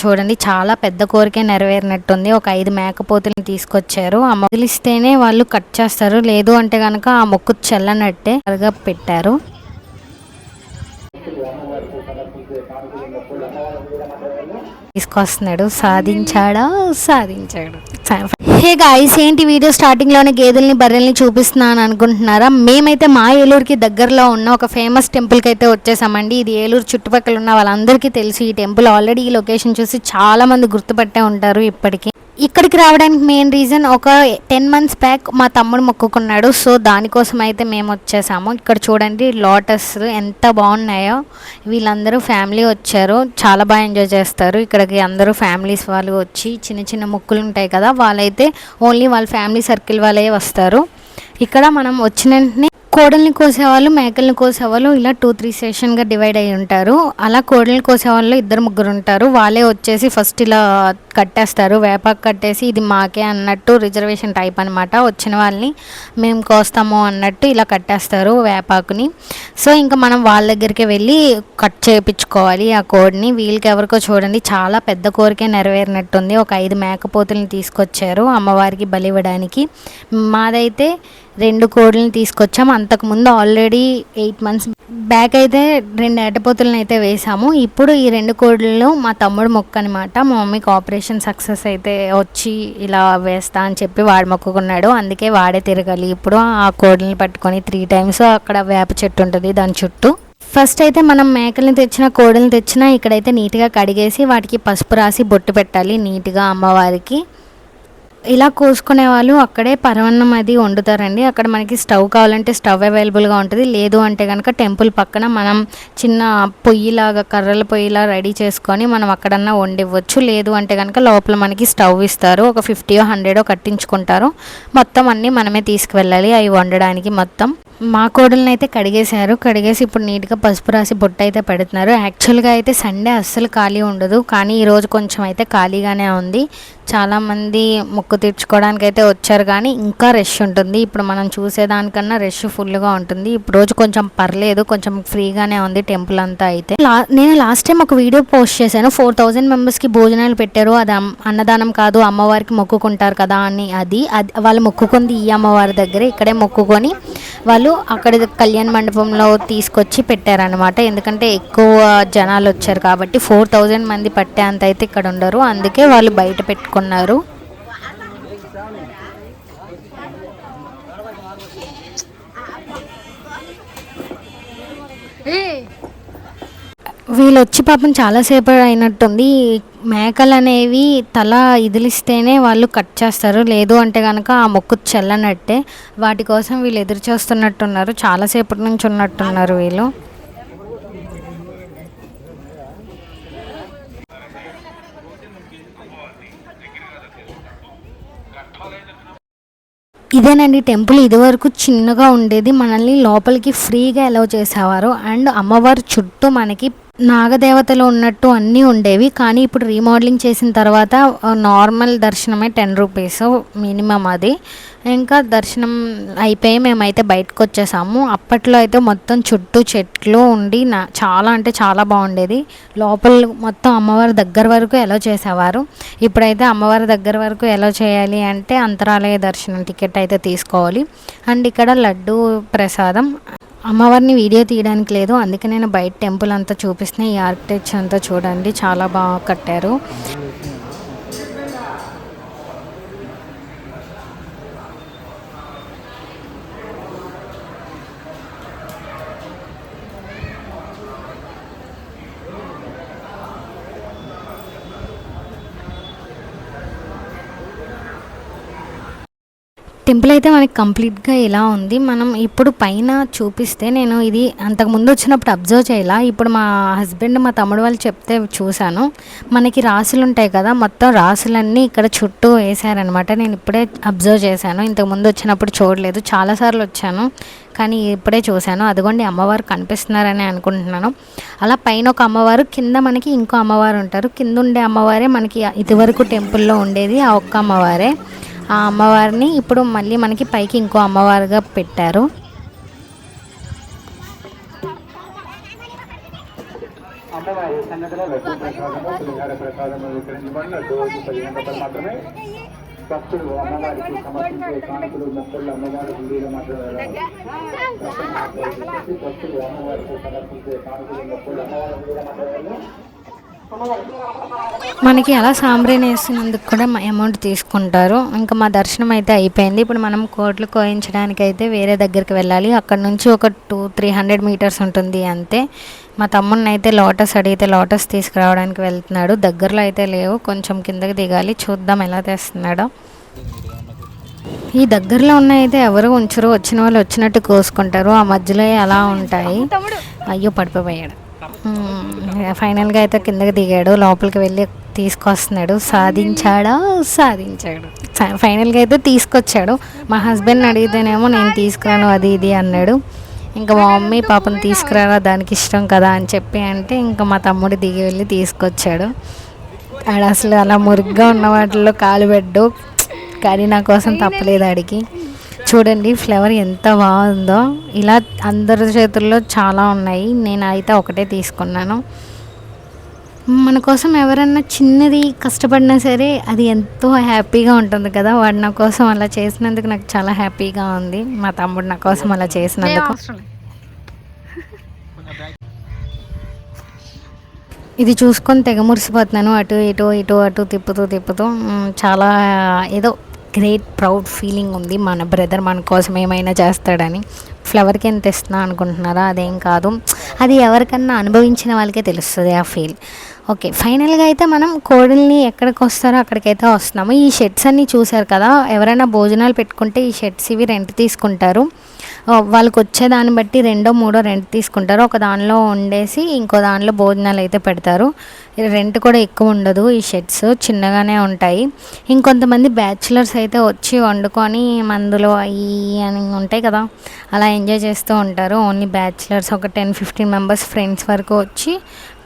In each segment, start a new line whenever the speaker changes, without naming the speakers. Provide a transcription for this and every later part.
చూడండి చాలా పెద్ద కోరికే నెరవేరినట్టుంది. ఒక 5 మేకపోతులను తీసుకొచ్చారు. ఆ మొగిలిస్తేనే వాళ్ళు కట్ చేస్తారు, లేదు అంటే కనుక ఆ మొక్కు చెల్లనట్టే పెట్టారు. తీసుకొస్తున్నాడు. సాధించాడు. హే గాయ్స్, ఏంటి వీడియో స్టార్టింగ్లోనే గేదెల్ని బర్రెల్ని చూపిస్తున్నాను అనుకుంటున్నారా? మేమైతే మా ఏలూరుకి దగ్గరలో ఉన్న ఒక ఫేమస్ టెంపుల్కి అయితే వచ్చేసామండి. ఇది ఏలూరు చుట్టుపక్కల ఉన్న వాళ్ళందరికీ తెలుసు ఈ టెంపుల్. ఆల్రెడీ ఈ లొకేషన్ చూసి చాలామంది గుర్తుపట్టే ఉంటారు ఇప్పటికీ. ఇక్కడికి రావడానికి మెయిన్ రీజన్, ఒక 10 months బ్యాక్ మా తమ్ముడు మొక్కుకున్నాడు. సో దానికోసం అయితే మేము వచ్చేసాము. ఇక్కడ చూడండి లోటస్ ఎంత బాగున్నాయో. వీళ్ళందరూ ఫ్యామిలీ వచ్చారు, చాలా బాగా ఎంజాయ్ చేస్తారు. ఇక్కడికి అందరూ ఫ్యామిలీస్ వాళ్ళు వచ్చి చిన్న చిన్న మొక్కులు ఉంటాయి కదా, వాళ్ళైతే ఓన్లీ వాళ్ళ ఫ్యామిలీ సర్కిల్ వాళ్ళే వస్తారు. ఇక్కడ మనం వచ్చిన వెంటనే కోడల్ని కోసేవాళ్ళు, మేకల్ని కోసేవాళ్ళు ఇలా 2-3 సెషన్గా డివైడ్ అయ్యి ఉంటారు. అలా కోడల్ని కోసేవాళ్ళు 2-3 ఉంటారు. వాళ్ళే వచ్చేసి ఫస్ట్ ఇలా కట్టేస్తారు, వేపాకు కట్టేసి ఇది మాకే అన్నట్టు రిజర్వేషన్ టైప్ అనమాట. వచ్చిన వాళ్ళని మేము కోస్తాము అన్నట్టు ఇలా కట్టేస్తారు వేపాకుని. సో ఇంకా మనం వాళ్ళ దగ్గరికి వెళ్ళి కట్ చేయించుకోవాలి ఆ కోడిని. వీళ్ళకి ఎవరికో చూడండి చాలా పెద్ద కోరికే నెరవేరినట్టుంది. ఒక 5 మేకపోతుల్ని తీసుకొచ్చారు అమ్మవారికి బలి ఇవ్వడానికి. మాదైతే 2 కోడులను తీసుకొచ్చాము. అంతకుముందు ఆల్రెడీ 8 months బ్యాక్ అయితే 2 ఏటపోతులను అయితే వేసాము. ఇప్పుడు ఈ 2 కోడులు మా తమ్ముడు మొక్కు అనమాట. మా మమ్మీకి ఆపరేషన్ సక్సెస్ అయితే వచ్చి ఇలా వేస్తా అని చెప్పి వాడు మొక్కుకున్నాడు. అందుకే వాడే తిరగాలి ఇప్పుడు ఆ కోడులను పట్టుకొని 3 times. అక్కడ వేప చెట్టు ఉంటుంది దాని చుట్టూ. ఫస్ట్ అయితే మనం మేకల్ని తెచ్చినా కోడల్ని తెచ్చినా ఇక్కడైతే నీట్గా కడిగేసి వాటికి పసుపు రాసి బొట్టు పెట్టాలి నీట్గా అమ్మవారికి. ఇలా కోసుకునే వాళ్ళు అక్కడే పరవన్నం అది వండుతారండి. అక్కడ మనకి స్టవ్ కావాలంటే స్టవ్ అవైలబుల్గా ఉంటుంది, లేదు అంటే కనుక టెంపుల్ పక్కన మనం చిన్న పొయ్యిలాగా కర్రల పొయ్యిలా రెడీ చేసుకొని మనం అక్కడన్నా వండివ్వచ్చు. లేదు అంటే కనుక లోపల మనకి స్టవ్ ఇస్తారు, ఒక 50-100 కట్టించుకుంటారు. మొత్తం అన్నీ మనమే తీసుకువెళ్ళాలి అవి వండడానికి. మొత్తం మా కోడల్ని అయితే కడిగేసి ఇప్పుడు నీట్గా పసుపు రాసి బొట్టు అయితే పెడుతున్నారు. యాక్చువల్గా అయితే సండే అస్సలు ఖాళీ ఉండదు, కానీ ఈరోజు కొంచెం అయితే ఖాళీగానే ఉంది. చాలామంది మొక్కు తీర్చుకోవడానికి అయితే వచ్చారు, కానీ ఇంకా రష్ ఉంటుంది. ఇప్పుడు మనం చూసేదానికన్నా రష్ ఫుల్గా ఉంటుంది. ఇప్పుడు రోజు కొంచెం పర్లేదు, కొంచెం ఫ్రీగానే ఉంది టెంపుల్ అంతా. అయితే నేను లాస్ట్ టైం ఒక వీడియో పోస్ట్ చేశాను, 4000 మెంబర్స్కి భోజనాలు పెట్టారు. అది అన్నదానం కాదు, అమ్మవారికి మొక్కుకుంటారు కదా అని. అది వాళ్ళు మొక్కుకుంది ఈ అమ్మవారి దగ్గరే, ఇక్కడే మొక్కుకొని వాళ్ళు అక్కడ కళ్యాణ మండపంలో తీసుకొచ్చి పెట్టారనమాట. ఎందుకంటే ఎక్కువ జనాలు వచ్చారు కాబట్టి 4000 మంది పట్టే అంత అయితే ఇక్కడ ఉండరు, అందుకే వాళ్ళు బయట పెట్టుకున్నారు. వీళ్ళు వచ్చి పాపం చాలాసేపు అయినట్టుంది. మేకలు అనేవి తల ఇదిలిస్తేనే వాళ్ళు కట్ చేస్తారు, లేదు అంటే కనుక ఆ మొక్కు చెల్లనట్టే. వాటి కోసం వీళ్ళు ఎదురు చూస్తున్నట్టున్నారు, చాలాసేపటి నుంచి ఉన్నట్టున్నారు వీళ్ళు. ఇదేనండి టెంపుల్. ఇదివరకు చిన్నగా ఉండేది, మనల్ని లోపలికి ఫ్రీగా అలౌ చేసేవారు. అండ్ అమ్మవారి చుట్టూ మనకి నాగదేవతలు ఉన్నట్టు అన్నీ ఉండేవి. కానీ ఇప్పుడు రీమోడలింగ్ చేసిన తర్వాత నార్మల్ దర్శనమే 10 rupees మినిమం. అది ఇంకా దర్శనం అయిపోయి మేమైతే బయటకు వచ్చేసాము. అప్పట్లో అయితే మొత్తం చుట్టూ చెట్లు ఉండి చాలా అంటే చాలా బాగుండేది. లోపల మొత్తం అమ్మవారి దగ్గర వరకు ఎలా చేసేవారు. ఇప్పుడైతే అమ్మవారి దగ్గర వరకు ఎలా చేయాలి అంటే అంతరాలయ దర్శనం టికెట్ అయితే తీసుకోవాలి. అండ్ ఇక్కడ లడ్డు ప్రసాదం. అమ్మవారిని వీడియో తీయడానికి లేదు, అందుకే నేను బయట టెంపుల్ అంతా చూపిస్తున్నా. ఈ ఆర్కిటెక్చర్ అంతా చూడండి, చాలా బాగా కట్టారు. టెంపుల్ అయితే మనకి కంప్లీట్గా ఇలా ఉంది. మనం ఇప్పుడు పైన చూపిస్తే, నేను ఇది అంతకుముందు వచ్చినప్పుడు అబ్జర్వ్ చేయాల, ఇప్పుడు మా హస్బెండ్ మా తమ్ముడు వాళ్ళు చెప్తే చూశాను. మనకి రాసులు ఉంటాయి కదా, మొత్తం రాసులన్నీ ఇక్కడ చుట్టూ వేసారనమాట. నేను ఇప్పుడే అబ్జర్వ్ చేశాను, ఇంతకుముందు వచ్చినప్పుడు చూడలేదు. చాలాసార్లు వచ్చాను కానీ ఇప్పుడే చూశాను. అదిగోండి అమ్మవారు కనిపిస్తున్నారని అనుకుంటున్నాను. అలా పైన ఒక అమ్మవారు, కింద మనకి ఇంకో అమ్మవారు ఉంటారు. కింద ఉండే అమ్మవారే మనకి ఇదివరకు టెంపుల్లో ఉండేది, ఆ ఒక్క అమ్మవారే. ఆ అమ్మవారిని ఇప్పుడు మళ్ళీ మనకి పైకి ఇంకో అమ్మవారుగా పెట్టారు.
అమ్మవారి సన్నదిలో లడ్డు ప్రసాదము పులిహార ప్రసాదము విక్రయించబడి లడ్డు 15 రూపాయలు మాత్రమే. భక్తులు అమ్మవారికి సమర్పించే కానుకలు మొక్కలు అమ్మవారి హుండీలో మాత్రమే. భక్తులు అమ్మవారికి సమర్పించే కానుకలు మొక్కలు అమ్మవారి హుండీలో మాత్రమే.
మనకి అలా సాంబ్రాణి వేసినందుకు కూడా అమౌంట్ తీసుకుంటారు. ఇంకా మా దర్శనం అయితే అయిపోయింది. ఇప్పుడు మనం కోట్లు కోయించడానికి అయితే వేరే దగ్గరికి వెళ్ళాలి. అక్కడ నుంచి ఒక 200-300 మీటర్స్ ఉంటుంది అంతే. మా తమ్ముడిని అయితే లోటస్ అడిగితే లోటస్ తీసుకురావడానికి వెళ్తున్నాడు. దగ్గరలో అయితే లేవు, కొంచెం కిందకి దిగాలి. చూద్దాం ఎలా తెస్తున్నాడో. ఈ దగ్గరలో ఉన్న అయితే ఎవరు ఉంచరు, వచ్చిన వాళ్ళు వచ్చినట్టు కోసుకుంటారు. ఆ మధ్యలో అలా ఉంటాయి. అయ్యో పడిపోయాడు. ఫైనల్గా అయితే కిందకి దిగాడు, లోపలికి వెళ్ళి తీసుకొస్తున్నాడు. సాధించాడు. ఫైనల్గా అయితే తీసుకొచ్చాడు. మా హస్బెండ్ని అడిగితేనేమో నేను తీసుకురాను అది ఇది అన్నాడు. ఇంకా మా మమ్మీ పాపం తీసుకురారా దానికి ఇష్టం కదా అని చెప్పి అంటే ఇంకా మా తమ్ముడు దిగి వెళ్ళి తీసుకొచ్చాడు. ఆడ అసలు అలా మురుగ్గా ఉన్న వాటిల్లో కాలు పెట్టు, కానీ నా కోసం తప్పలేదు ఆడికి. చూడండి ఫ్లేవర్ ఎంత బాగుందో. ఇలా అందరి చేతుల్లో చాలా ఉన్నాయి, నేను అయితే ఒకటే తీసుకున్నాను. మన కోసం ఎవరన్నా చిన్నది కష్టపడినా సరే అది ఎంతో హ్యాపీగా ఉంటుంది కదా. వాడు నా కోసం అలా చేసినందుకు నాకు చాలా హ్యాపీగా ఉంది. మా తమ్ముడు నా కోసం అలా చేసినందుకు. ఇది చూసుకొని తెగ మురిసిపోతున్నాను. అటు ఇటు ఇటు అటు తిప్పుతూ చాలా ఏదో గ్రేట్ ప్రౌడ్ ఫీలింగ్ ఉంది. మన బ్రదర్ మన కోసం ఏమైనా చేస్తాడని. ఫ్లవర్కి ఎంత ఇస్తున్నా అనుకుంటున్నారా? అదేం కాదు, అది ఎవరికన్నా అనుభవించిన వాళ్ళకే తెలుస్తుంది ఆ ఫీల్. ఓకే, ఫైనల్గా అయితే మనం కోడిల్ని ఎక్కడికి వస్తారో అక్కడికైతే వస్తున్నాము. ఈ షెడ్స్ అన్నీ చూసారు కదా, ఎవరైనా భోజనాలు పెట్టుకుంటే ఈ షెడ్స్ ఇవి రెంట్ తీసుకుంటారు. వాళ్ళకి వచ్చే దాన్ని బట్టి 2-3 రెంట్ తీసుకుంటారు. ఒక దానిలో వండేసి ఇంకో దానిలో భోజనాలు అయితే పెడతారు. రెంట్ కూడా ఎక్కువ ఉండదు, ఈ షెడ్స్ చిన్నగానే ఉంటాయి. ఇంకొంతమంది బ్యాచులర్స్ అయితే వచ్చి వండుకొని మందులు అవి అని ఉంటాయి కదా, అలా ఎంజాయ్ చేస్తూ ఉంటారు. ఓన్లీ బ్యాచులర్స్ ఒక 10-15 మెంబర్స్ ఫ్రెండ్స్ వరకు వచ్చి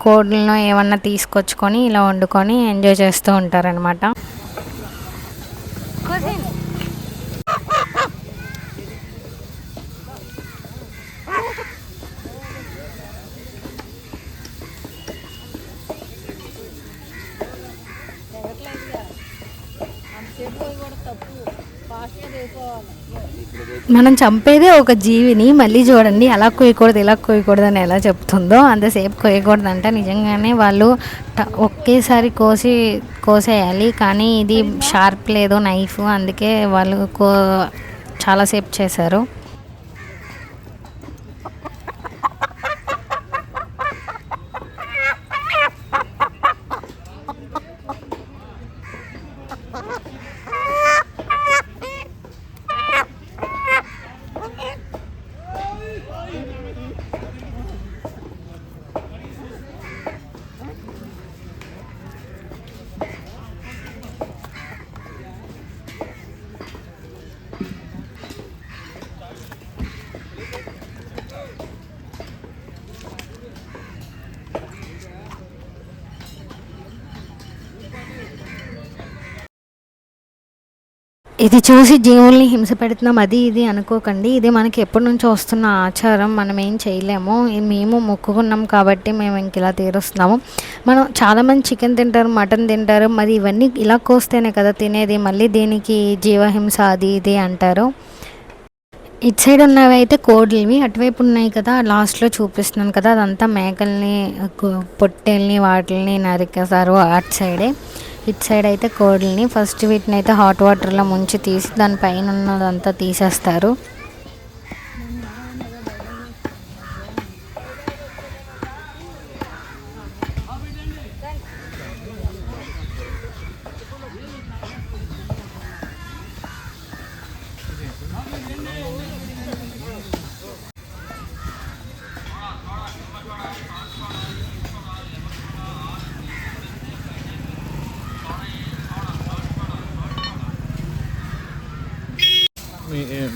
కోడిలను ఏమన్నా తీసుకొచ్చుకొని ఇలా వండుకొని ఎంజాయ్ చేస్తూ ఉంటారనమాట. మనం చంపేదే ఒక జీవిని మళ్ళీ చూడండి అలా కోయకూడదు ఇలా కోయకూడదు అని ఎలా చెప్తుందో, అంతసేపు కోయకూడదంట. నిజంగానే వాళ్ళు ఒకేసారి కోసేయాలి, కానీ ఇది షార్ప్ లేదు నైఫ్, అందుకే వాళ్ళు చాలాసేపు చేశారు. ఇది చూసి జీవుల్ని హింస పెడుతున్నాం అది ఇది అనుకోకండి. ఇది మనకి ఎప్పటి నుంచో వస్తున్న ఆచారం, మనం ఏం చేయలేము. మేము మొక్కుకున్నాం కాబట్టి మేము ఇంక ఇలా తీరుస్తున్నాము. మనం చాలామంది చికెన్ తింటారు, మటన్ తింటారు, మరి ఇవన్నీ ఇలా కోస్తేనే కదా తినేది, మళ్ళీ దీనికి జీవహింస అది ఇది అంటారు. ఇటు సైడ్ ఉన్నవి అయితే కోడివి, అటువైపు ఉన్నాయి కదా లాస్ట్లో చూపిస్తున్నాను కదా, అదంతా మేకల్ని పొట్టేల్ని వాటిని నరికేసారు అటు సైడే. ఇటు సైడ్ అయితే కోడిల్ని ఫస్ట్ వీటిని అయితే హాట్ వాటర్లో ముంచి తీసి దానిపైన ఉన్నదంతా తీసేస్తారు.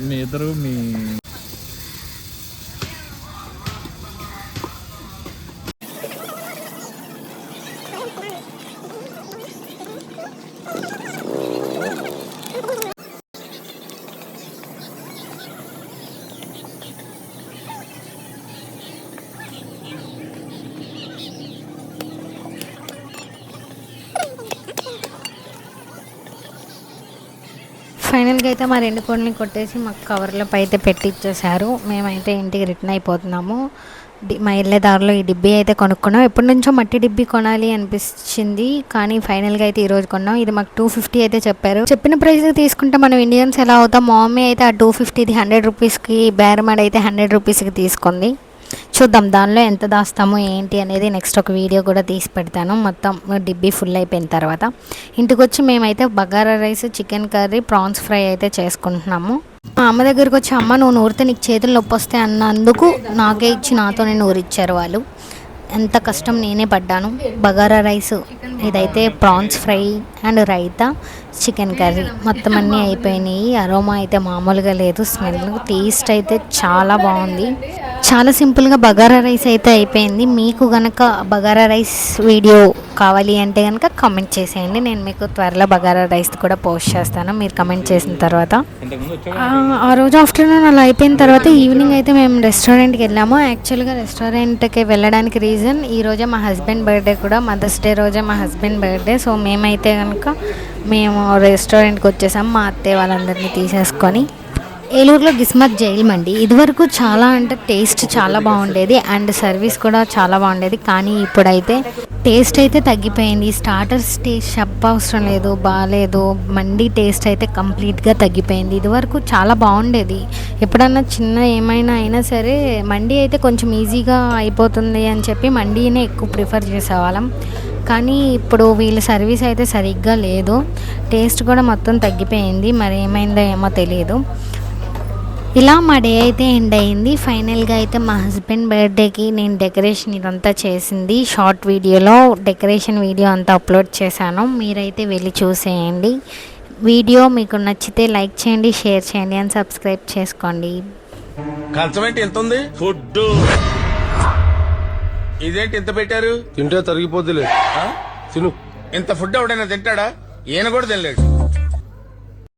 మీ ఇద్దరు మీ
ఫైనల్గా అయితే మా 2 కోడిని కొట్టేసి మాకు కవర్లో అయితే పెట్టి ఇచ్చేసారు. మేమైతే ఇంటికి రిటర్న్ అయిపోతున్నాము. మా వెళ్ళే దారిలో ఈ డిబ్బీ అయితే కొనుక్కున్నాం. ఎప్పటి నుంచో మట్టి డిబ్బీ కొనాలి అనిపించింది, కానీ ఫైనల్గా అయితే ఈరోజు కొన్నాం. ఇది మాకు 250 అయితే చెప్పారు. చెప్పిన ప్రైస్ తీసుకుంటే మనం ఇండియన్స్ ఎలా అవుతాం. మా మమ్మీ అయితే ఆ 250ది 100 రూపీస్కి, బేరమాడ అయితే 100 రూపీస్కి తీసుకుంది. చూద్దాం దానిలో ఎంత దాస్తాము ఏంటి అనేది నెక్స్ట్ ఒక వీడియో కూడా తీసి పెడతాను. మొత్తం డిబ్బీ ఫుల్ అయిపోయిన తర్వాత ఇంటికి వచ్చి మేమైతే bagara rice, chicken curry, prawns fry అయితే చేసుకుంటున్నాము. మా అమ్మ దగ్గరికి వచ్చి, అమ్మ నువ్వు నూరితే నీకు చేతులు నొప్పి వస్తాయి అన్నందుకు నాకే ఇచ్చి నాతోనే నూరిచ్చారు వాళ్ళు. ఎంత కష్టం నేనే పడ్డాను. బగారా రైస్, ఇదైతే prawns fry and raita, chicken curry మొత్తం అన్నీ అయిపోయినాయి. అరోమా అయితే మామూలుగా లేదు, స్మెల్, టేస్ట్ అయితే చాలా బాగుంది. చాలా సింపుల్గా బగారా రైస్ అయితే అయిపోయింది. మీకు కనుక బగారా రైస్ వీడియో కావాలి అంటే కనుక కామెంట్ చేసేయండి. నేను మీకు త్వరలో బగారా రైస్ కూడా పోస్ట్ చేస్తాను మీరు కమెంట్ చేసిన తర్వాత. ఆ రోజు ఆఫ్టర్నూన్ అలా అయిపోయిన తర్వాత ఈవినింగ్ అయితే మేము రెస్టారెంట్కి వెళ్ళాము. యాక్చువల్గా రెస్టారెంట్కి వెళ్ళడానికి రీజన్ ఈరోజే మా హస్బెండ్ బర్త్డే కూడా, మదర్స్ డే రోజే మా హస్బెండ్ బర్త్డే. సో మేమైతే కనుక మేము రెస్టారెంట్కి వచ్చేసాము మా అత్తయ్య వాళ్ళందరినీ తీసేసుకొని. ఏలూరులో గిస్మత్ జైల్ మండి ఇదివరకు చాలా అంటే టేస్ట్ చాలా బాగుండేది అండ్ సర్వీస్ కూడా చాలా బాగుండేది, కానీ ఇప్పుడైతే టేస్ట్ అయితే తగ్గిపోయింది. స్టార్టర్స్ టేస్ట్ చెప్పవసరం లేదు, బాగాలేదు. మండి టేస్ట్ అయితే కంప్లీట్గా తగ్గిపోయింది. ఇదివరకు చాలా బాగుండేది. ఎప్పుడన్నా చిన్న ఏమైనా అయినా సరే మండి అయితే కొంచెం ఈజీగా అయిపోతుంది అని చెప్పి మండీనే ఎక్కువ ప్రిఫర్ చేసేవాళ్ళం. కానీ ఇప్పుడు వీళ్ళ సర్వీస్ అయితే సరిగ్గా లేదు, టేస్ట్ కూడా మొత్తం తగ్గిపోయింది. మరి ఏమైందో ఏమో తెలియదు. ఇలా మా డే అయితే ఎండ్ అయింది. ఫైనల్గా అయితే మా హస్బెండ్ బర్త్డేకి నేను డెకరేషన్ ఇదంతా చేసింది. షార్ట్ వీడియోలో డెకరేషన్ వీడియో అంతా అప్లోడ్ చేశాను, మీరైతే వెళ్ళి చూసేయండి. వీడియో మీకు నచ్చితే లైక్ చేయండి, షేర్ చేయండి అండ్ సబ్స్క్రైబ్ చేసుకోండి.
కంచమేంటి ఎంత ఉంది? ఫుడ్ ఇదేంటి ఇంత పెట్టారు?
తింటే తరిగిపోద్దిలే తిను.
ఇంత ఫుడ్ ఎవడైనా తింటాడా? ఈయన కూడా తినలేడు.